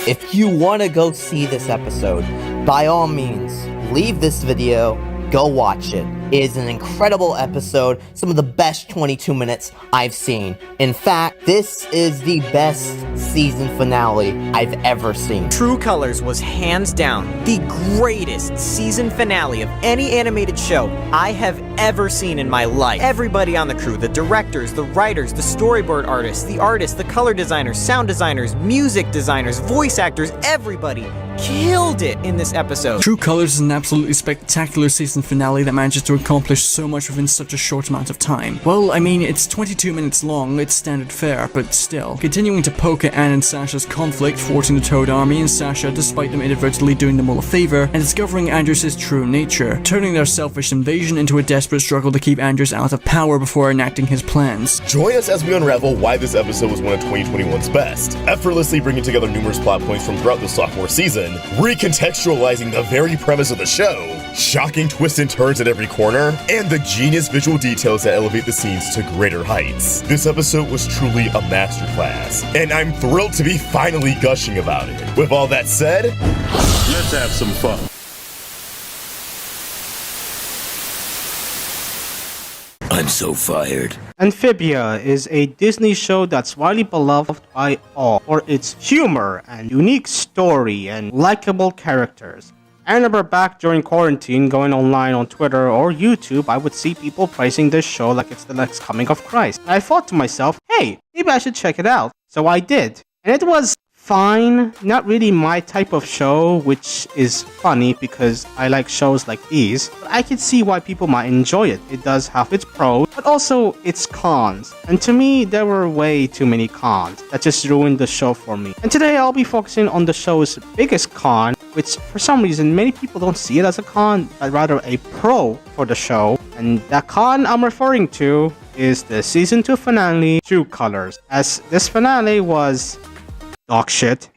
If you want to go see this episode, by all means, leave this video, go watch it. It is an incredible episode, some of the best 22 minutes I've seen. In fact, this is the best season finale I've ever seen. True Colors was hands down the greatest season finale of any animated show I have ever seen in my life. Everybody on the crew, the directors, the writers, the storyboard artists, the color designers, sound designers, music designers, voice actors, everybody killed it in this episode. True Colors is an absolutely spectacular season finale that manages to accomplish so much within such a short amount of time. Well, I mean, it's 22 minutes long, it's standard fare, but still. Continuing to poke at Anne and Sasha's conflict, thwarting the Toad Army and Sasha despite them inadvertently doing them all a favor, and discovering Andrew's true nature, turning their selfish invasion into a desperate struggle to keep Andrews out of power before enacting his plans. Join us as we unravel why this episode was one of 2021's best, effortlessly bringing together numerous plot points from throughout the sophomore season, recontextualizing the very premise of the show, shocking twists and turns at every corner, and the genius visual details that elevate the scenes to greater heights. This episode was truly a masterclass, and I'm thrilled to be finally gushing about it. With all that said, let's have some fun. I'm so fired. Amphibia is a Disney show that's widely beloved by all for its humor and unique story and likable characters. I remember back during quarantine going online on Twitter or YouTube, I would see people praising this show like it's the next coming of Christ. And I thought to myself, hey, maybe I should check it out. So I did. And it was fine, not really my type of show, which is funny because I like shows like these, but I can see why people might enjoy it. It does have its pros, but also its cons. And to me, there were way too many cons that just ruined the show for me. And today I'll be focusing on the show's biggest con, which for some reason many people don't see it as a con, but rather a pro for the show. And that con I'm referring to is the season 2 finale, True Colors, as this finale was dog shit.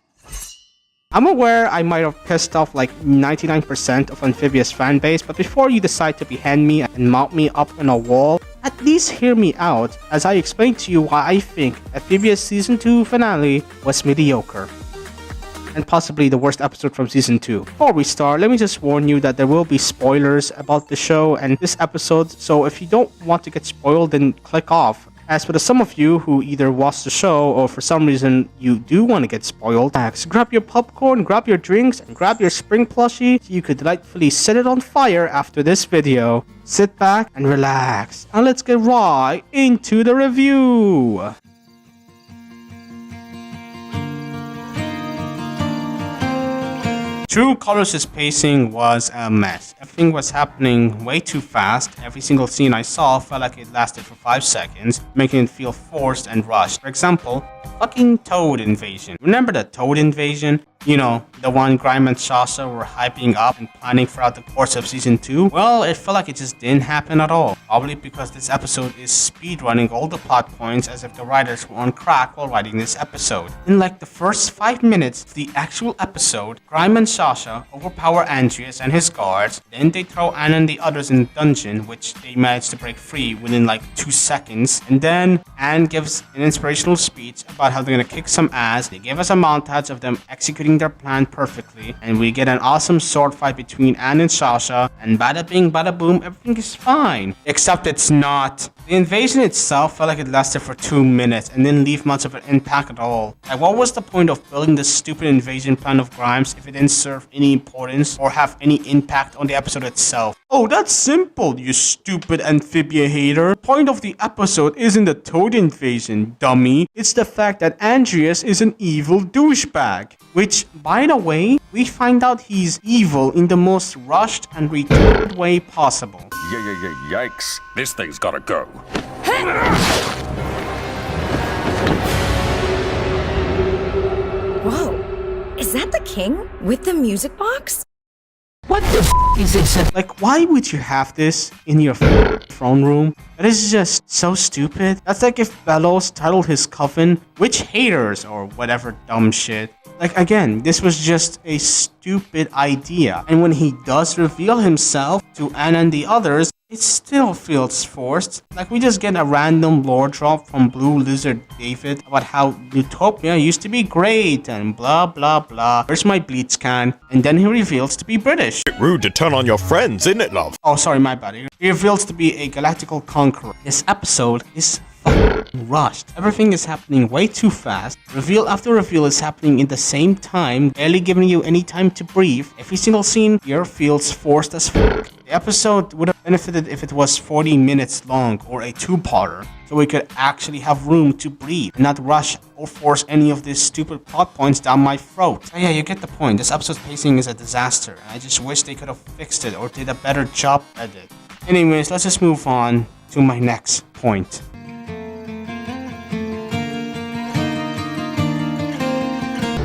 I'm aware I might have pissed off like 99% of Amphibia's fanbase, but before you decide to behead me and mount me up on a wall, at least hear me out as I explain to you why I think Amphibia's season 2 finale was mediocre. And possibly the worst episode from season 2. Before we start, let me just warn you that there will be spoilers about the show and this episode, so if you don't want to get spoiled, then click off. As for the some of you who either watch the show or for some reason you do want to get spoiled, grab your popcorn, grab your drinks, and grab your spring plushie so you could delightfully set it on fire after this video. Sit back and relax, and let's get right into the review. True Colors' pacing was a mess. Everything was happening way too fast. Every single scene I saw felt like it lasted for 5 seconds, making it feel forced and rushed. For example, fucking Toad invasion. Remember the Toad invasion? You know, the one Grime and Sasha were hyping up and planning throughout the course of season 2? Well, it felt like it just didn't happen at all. Probably because this episode is speedrunning all the plot points as if the writers were on crack while writing this episode. In like the first 5 minutes of the actual episode, Grime and Sasha overpower Andreas and his guards, then they throw Anne and the others in the dungeon, which they manage to break free within like 2 seconds, and then Anne gives an inspirational speech about how they're gonna kick some ass. They give us a montage of them executing their plan perfectly, and we get an awesome sword fight between Anne and Sasha, and bada bing bada boom, everything is fine. Except it's not. The invasion itself felt like it lasted for 2 minutes and didn't leave much of an impact at all. Like, what was the point of building this stupid invasion plan of Grimes if it didn't serve any importance or have any impact on the episode itself? Oh, that's simple, you stupid Amphibia hater. The point of the episode isn't the Toad invasion, dummy. It's the fact that Andreas is an evil douchebag. Which, by the way, we find out he's evil in the most rushed and retarded way possible. Yikes. This thing's gotta go. Whoa, is that the king with the music box? What the is this? Like, why would you have this in your throne room? That is just so stupid. That's like if Bellows titled his coven Witch Haters or whatever dumb shit. Like, again, this was just a stupid idea. And when he does reveal himself to Anne and the others, it still feels forced. Like we just get a random lore drop from Blue Lizard David about how Utopia used to be great and blah blah blah. Where's my Bleach can? And then he reveals to be British. Rude to turn on your friends, isn't it, love? Oh, sorry, my bad. He reveals to be a galactical conqueror. This episode is rushed. Everything is happening way too fast. Reveal after reveal is happening in the same time, barely giving you any time to breathe. Every single scene here feels forced as fuck. The episode would have benefited if it was 40 minutes long or a two-parter, so we could actually have room to breathe and not rush or force any of these stupid plot points down my throat. So yeah, you get the point. This episode's pacing is a disaster, and I just wish they could have fixed it or did a better job at it. Anyways, let's just move on to my next point.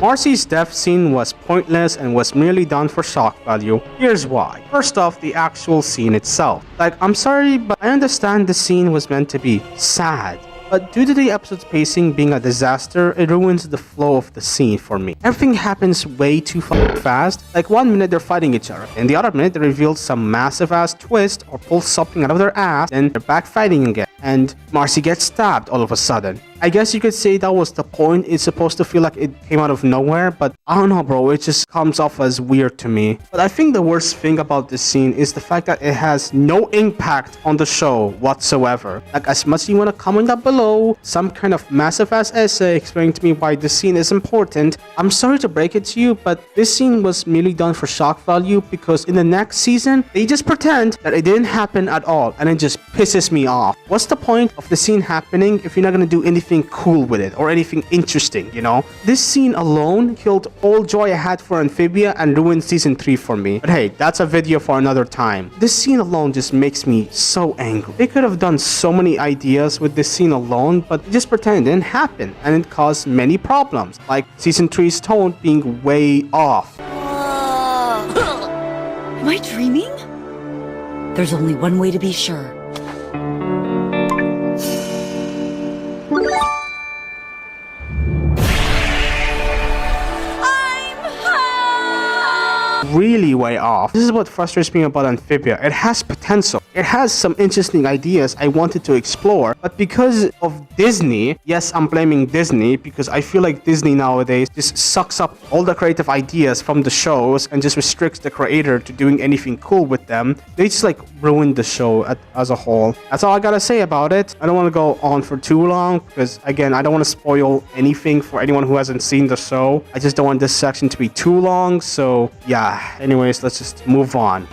Marcy's death scene was pointless and was merely done for shock value. Here's why. First off, the actual scene itself. Like, I'm sorry, but I understand the scene was meant to be sad. But due to the episode's pacing being a disaster, it ruins the flow of the scene for me. Everything happens way too fast. Like 1 minute they're fighting each other, and the other minute they reveal some massive ass twist or pull something out of their ass, then they're back fighting again. And Marcy gets stabbed all of a sudden. I guess you could say that was the point. It's supposed to feel like it came out of nowhere, but I don't know, bro. It just comes off as weird to me. But I think the worst thing about this scene is the fact that it has no impact on the show whatsoever. Like, as much as you want to comment down below some kind of massive ass essay explaining to me why this scene is important, I'm sorry to break it to you, but this scene was merely done for shock value, because in the next season, they just pretend that it didn't happen at all, and it just pisses me off. What's the point of the scene happening if you're not gonna do anything cool with it or anything interesting, you know? This scene alone killed all joy I had for Amphibia and ruined season 3 for me. But hey, that's a video for another time. This scene alone just makes me so angry. They could have done so many ideas with this scene alone, but they just pretend it didn't happen, and it caused many problems, like season 3's tone being way off. Am I dreaming? There's only one way to be sure. Really way off. This is what frustrates me about Amphibia. It has potential. It has some interesting ideas I wanted to explore, but because of Disney, yes, I'm blaming Disney, because I feel like Disney nowadays just sucks up all the creative ideas from the shows and just restricts the creator to doing anything cool with them. They just like ruined the show as a whole. That's all I gotta say about it. I don't want to go on for too long, because again, I don't want to spoil anything for anyone who hasn't seen the show. I just don't want this section to be too long, so yeah. Anyways, let's just move on.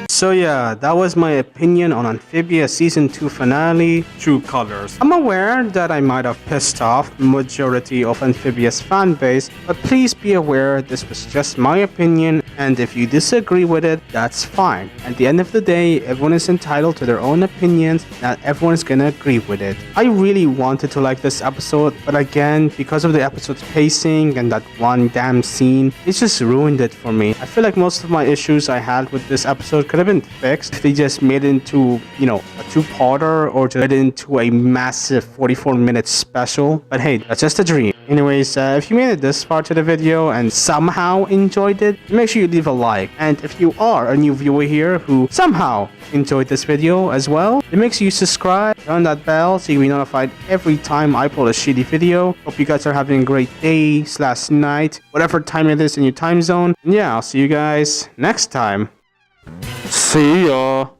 So yeah, that was my opinion on Amphibia Season 2 finale, True Colors. I'm aware that I might have pissed off the majority of Amphibia's fanbase, but please be aware this was just my opinion, and if you disagree with it, that's fine. At the end of the day, everyone is entitled to their own opinions, not everyone's gonna agree with it. I really wanted to like this episode, but again, because of the episode's pacing and that one damn scene, it just ruined it for me. I feel like most of my issues I had with this episode could have been fixed if they just made it into, you know, a two-parter or just made it into a massive 44-minute special. But hey, that's just a dream. Anyways, if you made it this far to the video and somehow enjoyed it, make sure you leave a like. And if you are a new viewer here who somehow enjoyed this video as well, then make sure you subscribe, turn on that bell so you'll be notified every time I upload a shitty video. Hope you guys are having a great day / night, whatever time it is in your time zone. And yeah, I'll see you guys next time. See ya!